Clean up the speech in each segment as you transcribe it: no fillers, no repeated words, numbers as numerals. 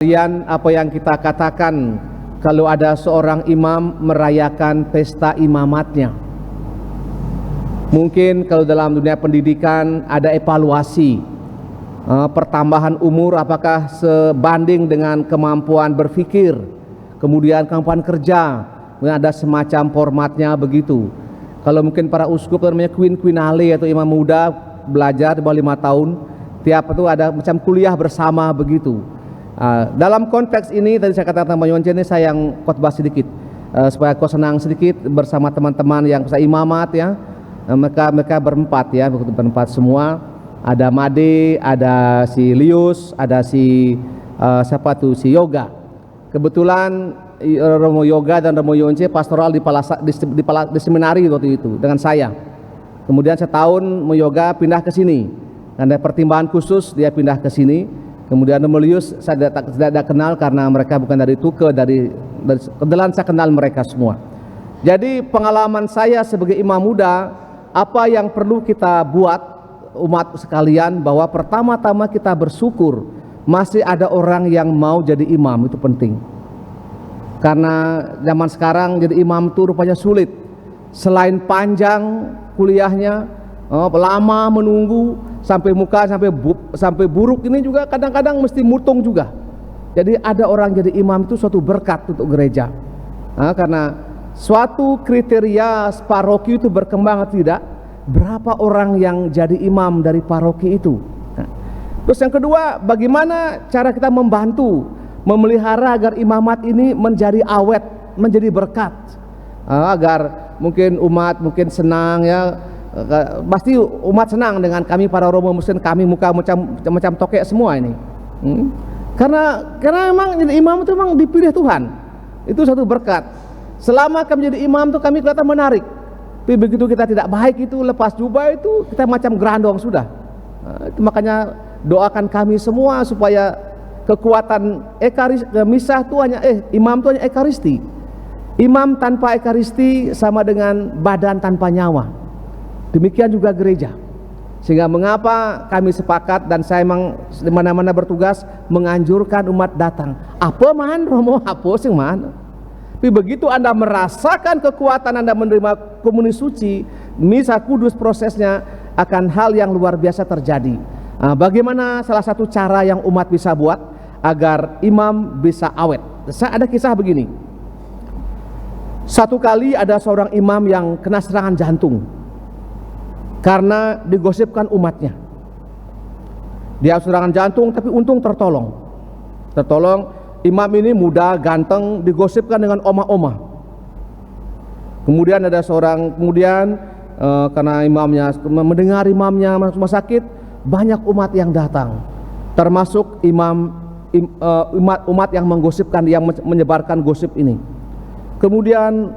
Kemudian apa yang kita katakan kalau ada seorang imam merayakan pesta imamatnya. Mungkin kalau dalam dunia pendidikan ada evaluasi, pertambahan umur apakah sebanding dengan kemampuan berpikir, kemudian kemampuan kerja, kemudian ada semacam formatnya begitu. Kalau mungkin para uskup namanya quinquennale atau imam muda belajar di bawah 5 tahun, tiap itu ada macam kuliah bersama begitu. Dalam konteks ini tadi saya katakan Pak Yonce ini saya yang khotbah sedikit supaya kau senang sedikit bersama teman-teman yang bisa imamat ya. Mereka berempat ya, berempat semua. Ada Made, ada si Lius, ada si siapa tuh si Yoga. Kebetulan Romo Yoga dan Romo Yonce pastoral di seminari waktu itu dengan saya. Kemudian setahun Romo Yoga pindah ke sini. Ada pertimbangan khusus dia pindah ke sini. Kemudian Melius saya tidak kenal karena mereka bukan dari Tuke, dari kebetulan saya kenal mereka semua. Jadi pengalaman saya sebagai imam muda, apa yang perlu kita buat umat sekalian, bahwa pertama-tama kita bersyukur masih ada orang yang mau jadi imam, itu penting. Karena zaman sekarang jadi imam itu rupanya sulit. Selain panjang kuliahnya, lama menunggu, sampai muka sampai buruk, ini juga kadang-kadang mesti mutung juga. Jadi ada orang jadi imam itu suatu berkat untuk gereja, karena suatu kriteria paroki itu berkembang atau tidak, berapa orang yang jadi imam dari paroki itu. Terus yang kedua, bagaimana cara kita membantu memelihara agar imamat ini menjadi awet, menjadi berkat, agar mungkin umat mungkin senang ya. Pasti umat senang dengan kami para Romo Muslim, kami muka macam tokek semua ini. Karena memang jadi imam itu memang dipilih Tuhan. Itu satu berkat. Selama kami jadi imam itu kami kelihatan menarik. Tapi begitu kita tidak baik itu, lepas jubah itu kita macam gerandong sudah. Itu makanya doakan kami semua supaya kekuatan misah itu hanya imam itu hanya ekaristi. Imam tanpa ekaristi sama dengan badan tanpa nyawa. Demikian juga gereja. Sehingga mengapa kami sepakat dan saya memang di mana-mana bertugas menganjurkan umat datang. Apa man Romo, apa sing man. Tapi begitu Anda merasakan kekuatan Anda menerima komuni suci, misa kudus, prosesnya akan hal yang luar biasa terjadi. Bagaimana salah satu cara yang umat bisa buat agar imam bisa awet? Saya ada kisah begini. Satu kali ada seorang imam yang kena serangan jantung karena digosipkan umatnya. Dia serangan jantung tapi untung tertolong. Imam ini muda, ganteng, digosipkan dengan oma-oma. Kemudian ada seorang, karena imamnya mendengar imamnya masuk rumah sakit, banyak umat yang datang. Termasuk umat yang menggosipkan, yang menyebarkan gosip ini. Kemudian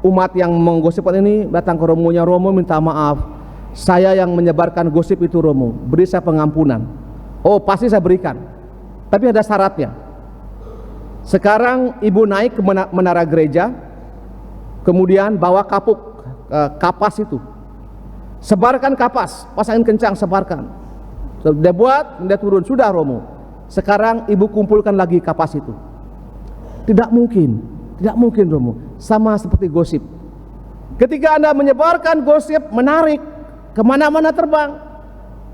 umat yang menggosipkan ini datang ke Romonya, Romo minta maaf. Saya yang menyebarkan gosip itu Romo, beri saya pengampunan. Oh pasti saya berikan, tapi ada syaratnya. Sekarang ibu naik ke menara gereja, kemudian bawa kapas itu, sebarkan kapas, pasangin kencang, sebarkan. Dia buat, dia turun, sudah Romo. Sekarang ibu kumpulkan lagi kapas itu. Tidak mungkin Romo, sama seperti gosip. Ketika Anda menyebarkan gosip, menarik, kemana-mana terbang.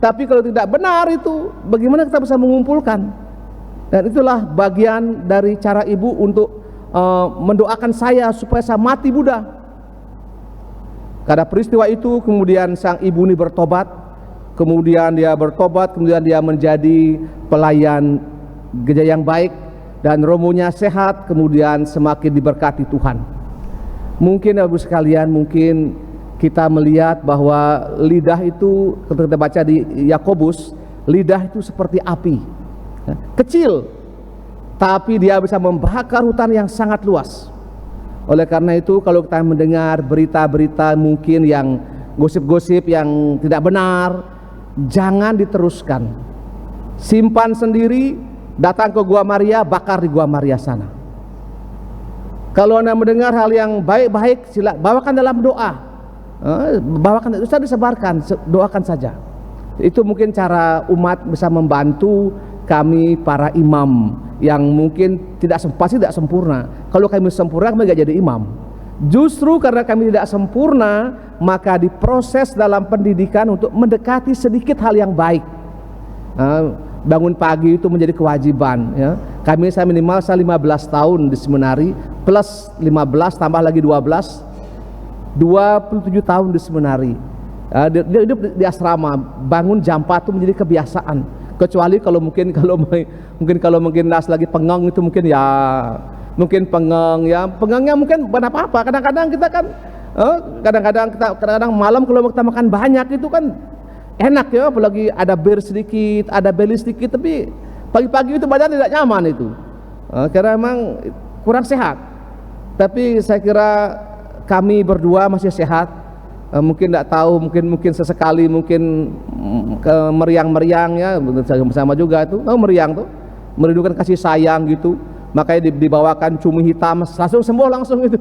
Tapi kalau tidak benar itu, bagaimana kita bisa mengumpulkan? Dan itulah bagian dari cara ibu untuk mendoakan saya supaya saya mati Buddha. Karena peristiwa itu kemudian sang ibu ini bertobat. Kemudian dia menjadi pelayan gereja yang baik. Dan romonya sehat, kemudian semakin diberkati Tuhan. Mungkin Ibu sekalian, kita melihat bahwa lidah itu, ketika kita baca di Yakobus, lidah itu seperti api, kecil, tapi dia bisa membakar hutan yang sangat luas. Oleh karena itu, kalau kita mendengar berita-berita mungkin yang gosip-gosip yang tidak benar, jangan diteruskan. Simpan sendiri, datang ke Gua Maria, bakar di Gua Maria sana. Kalau Anda mendengar hal yang baik-baik, silakan bawakan dalam doa. Bawakan, usah disebarkan, doakan saja. Itu mungkin cara umat bisa membantu kami para imam yang mungkin pasti tidak sempurna. Kalau kami sempurna, kami tidak jadi imam. Justru karena kami tidak sempurna, maka diproses dalam pendidikan untuk mendekati sedikit hal yang baik. Bangun pagi itu menjadi kewajiban, ya. Saya minimal 15 tahun di seminari, plus 15 tambah lagi 12, 27 tahun di seminari. Dia hidup di asrama, bangun jam 4 itu menjadi kebiasaan. Kecuali kalau mungkin lagi pengeng itu mungkin pengengnya mungkin bukan apa-apa. Kadang-kadang kita kan kadang-kadang malam kalau kita makan banyak itu kan enak ya, apalagi ada bir sedikit, ada beli sedikit, tapi pagi-pagi itu badan tidak nyaman itu, karena memang kurang sehat. Tapi saya kira kami berdua masih sehat. Mungkin tidak tahu, mungkin sesekali mungkin ke meriang-meriang ya, bersama juga itu, meriang tuh merindukan kasih sayang gitu, makanya dibawakan cumi hitam langsung sembuh langsung itu.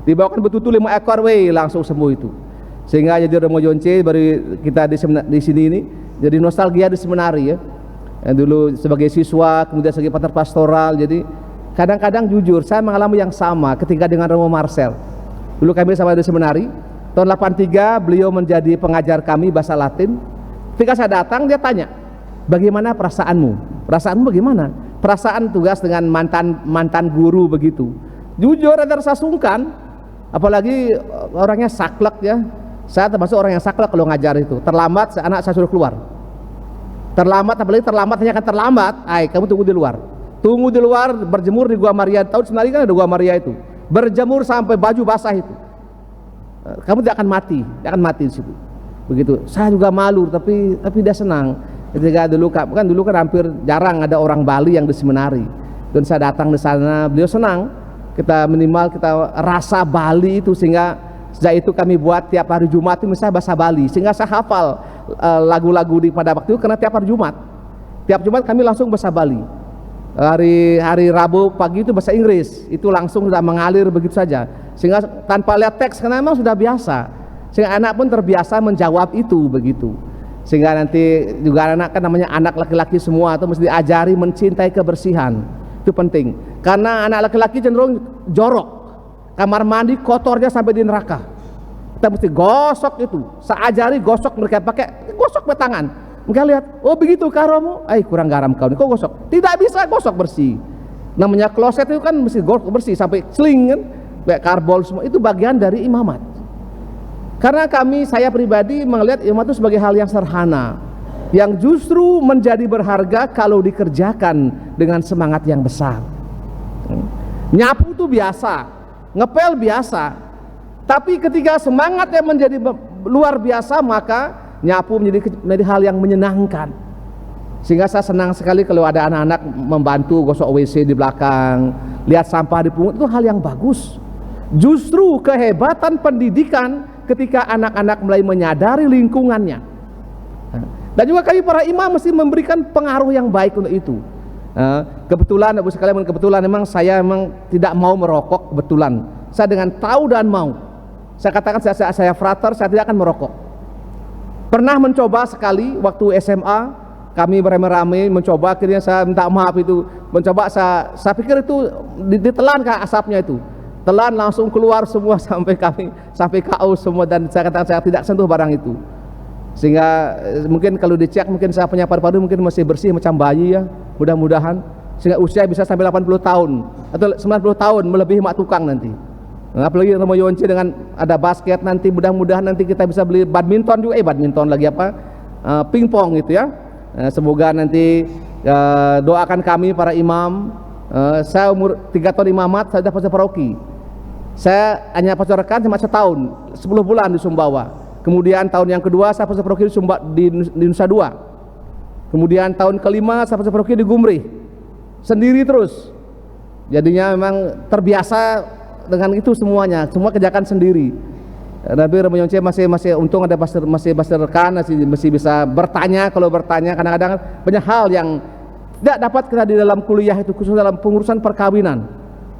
Dibawakan betutu 5 ekor langsung sembuh itu. Sehingga jadi Romo Yonce bari kita di sini ini jadi nostalgia di seminari ya. Dulu sebagai siswa, kemudian sebagai pater pastoral. Jadi kadang-kadang jujur saya mengalami yang sama ketika dengan Romo Marcel. Dulu kami sama di seminari, tahun 83 beliau menjadi pengajar kami bahasa Latin. Ketika saya datang dia tanya, "Bagaimana perasaanmu? Perasaanmu bagaimana?" Perasaan tugas dengan mantan guru begitu. Jujur ada rasa sungkan, apalagi orangnya saklek ya. Saya termasuk orang yang saklek kalau ngajar itu. Terlambat, anak saya suruh keluar. Terlambat, apalagi terlambat hanya akan terlambat. Kamu tunggu di luar. Tunggu di luar, berjemur di Gua Maria. Tahu sebenarnya kan ada Gua Maria itu. Berjemur sampai baju basah itu. Kamu tidak akan mati, di situ. Begitu. Saya juga malu, tapi dia senang. Ketika dulu kan hampir jarang ada orang Bali yang di seminari. Dan saya datang di sana, beliau senang. Kita rasa Bali itu, sehingga sejak itu kami buat tiap hari Jumat itu misalnya bahasa Bali, sehingga saya hafal lagu-lagu pada waktu itu karena tiap hari Jumat kami langsung bahasa Bali. Hari Rabu pagi itu bahasa Inggris, itu langsung sudah mengalir begitu saja, sehingga tanpa lihat teks karena memang sudah biasa, sehingga anak pun terbiasa menjawab itu begitu. Sehingga nanti juga anak kan namanya anak laki-laki semua, itu mesti diajari mencintai kebersihan. Itu penting, karena anak laki-laki cenderung jorok, kamar mandi kotornya sampai di neraka. Kita mesti gosok itu. Saya ajari gosok, mereka pakai gosok tangan. Mereka lihat, oh begitu karomu, kurang garam kau nih, kau gosok. Tidak bisa gosok bersih. Namanya kloset itu kan mesti gosok bersih sampai seling kan, kayak karbol semua. Itu bagian dari imamat. Karena saya pribadi melihat imamat itu sebagai hal yang sederhana, yang justru menjadi berharga kalau dikerjakan dengan semangat yang besar. Nyapu itu biasa, ngepel biasa, tapi ketika semangatnya menjadi luar biasa, maka nyapu menjadi hal yang menyenangkan. Sehingga saya senang sekali kalau ada anak-anak membantu gosok WC di belakang, lihat sampah dipungut, itu hal yang bagus. Justru kehebatan pendidikan ketika anak-anak mulai menyadari lingkungannya. Dan juga kami para imam mesti memberikan pengaruh yang baik untuk itu. Kebetulan Ibu sekalian, memang saya tidak mau merokok. Kebetulan saya dengan tahu dan mau, saya katakan saya frater, saya tidak akan merokok. Pernah mencoba sekali waktu SMA, kami beramai-ramai mencoba, akhirnya saya minta maaf itu, mencoba saya pikir itu ditelan ke asapnya itu, telan langsung keluar semua sampai KO semua, dan saya katakan saya tidak sentuh barang itu. Sehingga mungkin kalau dicek, mungkin saya punya paru-paru mungkin masih bersih macam bayi ya, mudah-mudahan, sehingga usia bisa sampai 80 tahun atau 90 tahun melebihi mak tukang nanti. Apalagi Romo Yonce dengan ada basket nanti, mudah-mudahan nanti kita bisa beli badminton juga, badminton lagi pingpong gitu ya. Semoga nanti doakan kami para imam. Saya umur 3 tahun imamat, saya sudah pastor paroki. Saya hanya pastor rekan cuma setahun, 10 bulan di Sumbawa. Kemudian tahun yang kedua saya pastor paroki di Nusa Dua. Kemudian tahun kelima saya pastor paroki di Gumri. Sendiri terus. Jadinya memang terbiasa dengan itu semuanya, semua kerjakan sendiri. Tapi Romo Yonce masih untung ada masih rekan, masih bisa bertanya. Kalau bertanya kadang-kadang banyak hal yang tidak dapat kita di dalam kuliah itu, khusus dalam pengurusan perkawinan.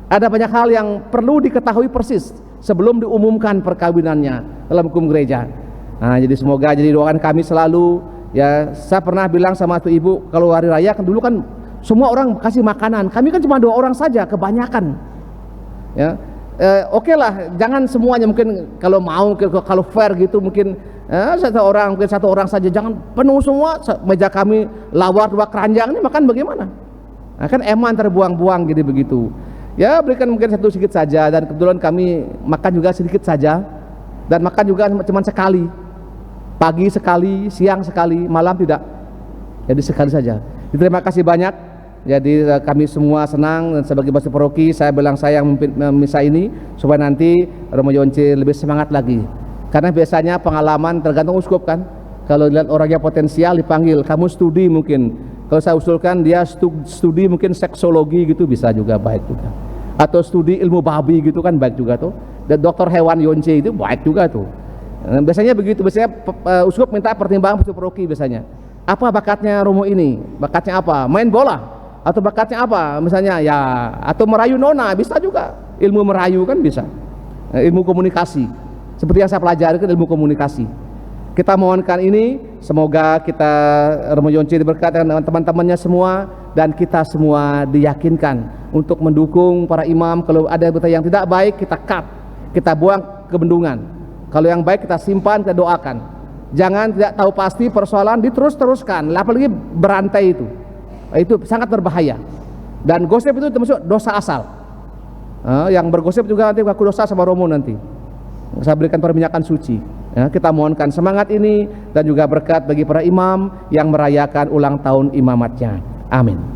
Ada banyak hal yang perlu diketahui persis sebelum diumumkan perkawinannya dalam hukum gereja. Jadi semoga jadi doakan kami selalu ya. Saya pernah bilang sama tuh ibu, kalau hari raya kan dulu kan semua orang kasih makanan, kami kan cuma 2 orang saja, kebanyakan. Ya, oke lah, jangan semuanya, mungkin kalau mau, kalau fair gitu mungkin mungkin satu orang saja, jangan penuh semua. Meja kami lawar 2 keranjang, ini makan bagaimana? Nah, kan eman terbuang-buang gitu begitu. Ya berikan mungkin satu sedikit saja, dan kebetulan kami makan juga sedikit saja, dan makan juga cuma sekali, pagi sekali, siang sekali, malam tidak, jadi sekali saja. Terima kasih banyak. Jadi kami semua senang, dan sebagai Basis Paroki saya bilang saya yang misa ini supaya nanti Romo Yonce lebih semangat lagi, karena biasanya pengalaman tergantung uskup kan. Kalau lihat orangnya potensial dipanggil, kamu studi mungkin. Kalau saya usulkan dia studi mungkin seksologi gitu, bisa juga, baik juga. Atau studi ilmu babi gitu kan, baik juga tuh. Dan dokter hewan Yonce itu baik juga tuh. Biasanya begitu, biasanya uskup minta pertimbangan Basis Paroki biasanya. Apa bakatnya Romo ini? Bakatnya apa? Main bola? Atau bakatnya apa? Misalnya ya, atau merayu nona, bisa juga. Ilmu merayu kan bisa. Ilmu komunikasi. Seperti yang saya pelajari kan ilmu komunikasi. Kita mohonkan ini, semoga kita Romo Yonce diberkati dengan teman-temannya semua, dan kita semua diyakinkan untuk mendukung para imam. Kalau ada yang tidak baik kita cut, kita buang ke bendungan. Kalau yang baik kita simpan, kita doakan. Jangan tidak tahu pasti persoalan diterus-teruskan, apalagi berantai itu sangat berbahaya. Dan gosip itu termasuk dosa asal. Yang bergosip juga nanti mengaku dosa sama Romo nanti. Saya berikan perminyakan suci. Ya, kita mohonkan semangat ini dan juga berkat bagi para imam yang merayakan ulang tahun imamatnya. Amin.